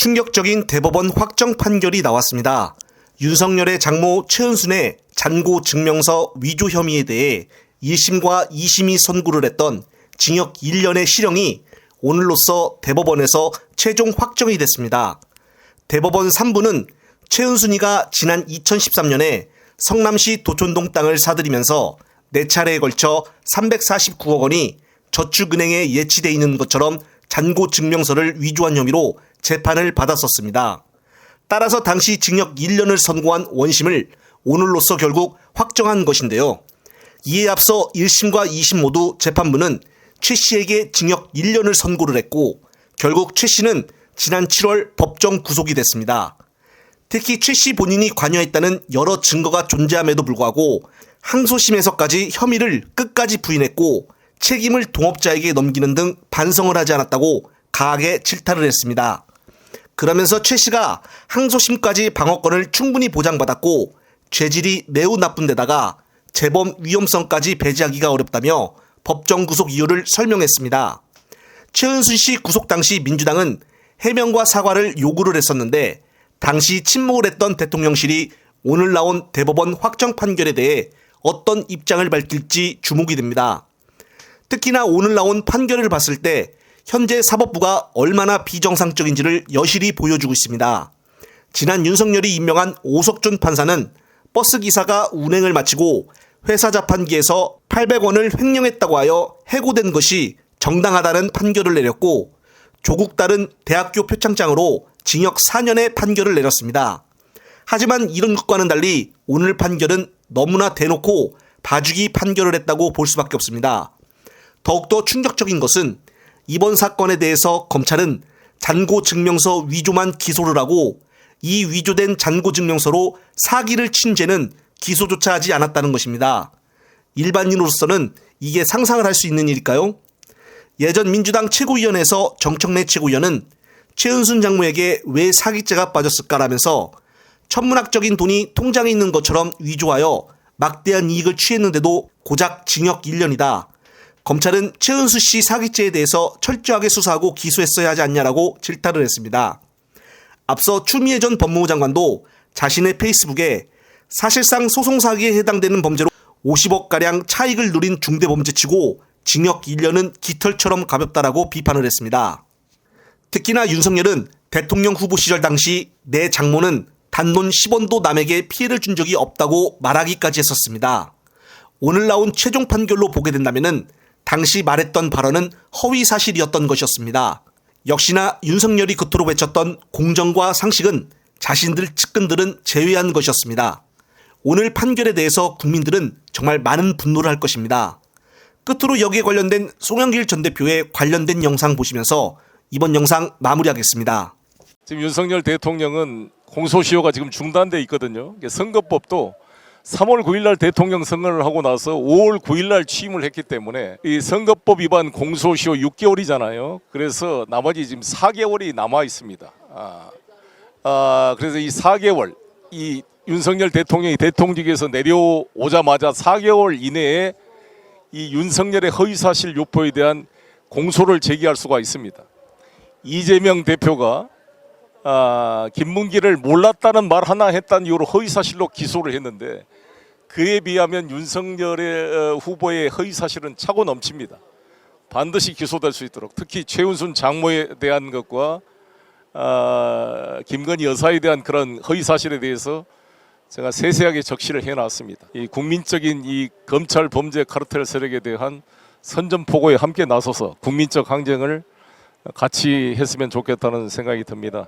충격적인 대법원 확정 판결이 나왔습니다. 윤석열의 장모 최은순의 잔고 증명서 위조 혐의에 대해 1심과 2심이 선고를 했던 징역 1년의 실형이 오늘로써 대법원에서 최종 확정이 됐습니다. 대법원 3부는 최은순이가 지난 2013년에 성남시 도촌동 땅을 사들이면서 4차례에 걸쳐 349억 원이 저축은행에 예치돼 있는 것처럼 잔고 증명서를 위조한 혐의로 재판을 받았었습니다. 따라서 당시 징역 1년을 선고한 원심을 오늘로써 결국 확정한 것인데요. 이에 앞서 1심과 2심 모두 재판부는 최 씨에게 징역 1년을 선고를 했고 결국 최 씨는 지난 7월 법정 구속이 됐습니다. 특히 최 씨 본인이 관여했다는 여러 증거가 존재함에도 불구하고 항소심에서까지 혐의를 끝까지 부인했고 책임을 동업자에게 넘기는 등 반성을 하지 않았다고 강하게 질타를 했습니다. 그러면서 최 씨가 항소심까지 방어권을 충분히 보장받았고 죄질이 매우 나쁜 데다가 재범 위험성까지 배제하기가 어렵다며 법정 구속 이유를 설명했습니다. 최은순 씨 구속 당시 민주당은 해명과 사과를 요구를 했었는데 당시 침묵을 했던 대통령실이 오늘 나온 대법원 확정 판결에 대해 어떤 입장을 밝힐지 주목이 됩니다. 특히나 오늘 나온 판결을 봤을 때 현재 사법부가 얼마나 비정상적인지를 여실히 보여주고 있습니다. 지난 윤석열이 임명한 오석준 판사는 버스기사가 운행을 마치고 회사 자판기에서 800원을 횡령했다고 하여 해고된 것이 정당하다는 판결을 내렸고 조국 딸은 대학교 표창장으로 징역 4년의 판결을 내렸습니다. 하지만 이런 것과는 달리 오늘 판결은 너무나 대놓고 봐주기 판결을 했다고 볼 수밖에 없습니다. 더욱더 충격적인 것은 이번 사건에 대해서 검찰은 잔고증명서 위조만 기소를 하고 이 위조된 잔고증명서로 사기를 친 죄는 기소조차 하지 않았다는 것입니다. 일반인으로서는 이게 상상을 할 수 있는 일일까요? 예전 민주당 최고위원회에서 정청래 최고위원은 최은순 장모에게 왜 사기죄가 빠졌을까라면서 천문학적인 돈이 통장에 있는 것처럼 위조하여 막대한 이익을 취했는데도 고작 징역 1년이다. 검찰은 최은수 씨 사기죄에 대해서 철저하게 수사하고 기소했어야 하지 않냐라고 질타를 했습니다. 앞서 추미애 전 법무부 장관도 자신의 페이스북에 사실상 소송사기에 해당되는 범죄로 50억가량 차익을 누린 중대범죄치고 징역 1년은 깃털처럼 가볍다라고 비판을 했습니다. 특히나 윤석열은 대통령 후보 시절 당시 내 장모는 단돈 10원도 남에게 피해를 준 적이 없다고 말하기까지 했었습니다. 오늘 나온 최종 판결로 보게 된다면 당시 말했던 발언은 허위 사실이었던 것이었습니다. 역시나 윤석열이 그토록 외쳤던 공정과 상식은 자신들 측근들은 제외한 것이었습니다. 오늘 판결에 대해서 국민들은 정말 많은 분노를 할 것입니다. 끝으로 여기에 관련된 송영길 전 대표의 관련된 영상 보시면서 이번 영상 마무리하겠습니다. 지금 윤석열 대통령은 공소시효가 지금 중단돼 있거든요. 선거법도 3월 9일 날 대통령 선거를 하고 나서 5월 9일 날 취임을 했기 때문에 이 선거법 위반 공소시효 6개월이잖아요. 그래서 나머지 지금 4개월이 남아 있습니다. 그래서 이 4개월 이 윤석열 대통령이 대통령직에서 내려오자마자 4개월 이내에 이 윤석열의 허위사실 유포에 대한 공소를 제기할 수가 있습니다. 이재명 대표가 김문기를 몰랐다는 말 하나 했다는 이유로 허위사실로 기소를 했는데 그에 비하면 윤석열의 후보의 허위사실은 차고 넘칩니다. 반드시 기소될 수 있도록 특히 최은순 장모에 대한 것과 김건희 여사에 대한 그런 허위사실에 대해서 제가 세세하게 적시를 해놨습니다. 이 국민적인 이 검찰 범죄 카르텔 세력에 대한 선전포고에 함께 나서서 국민적 항쟁을 같이 했으면 좋겠다는 생각이 듭니다.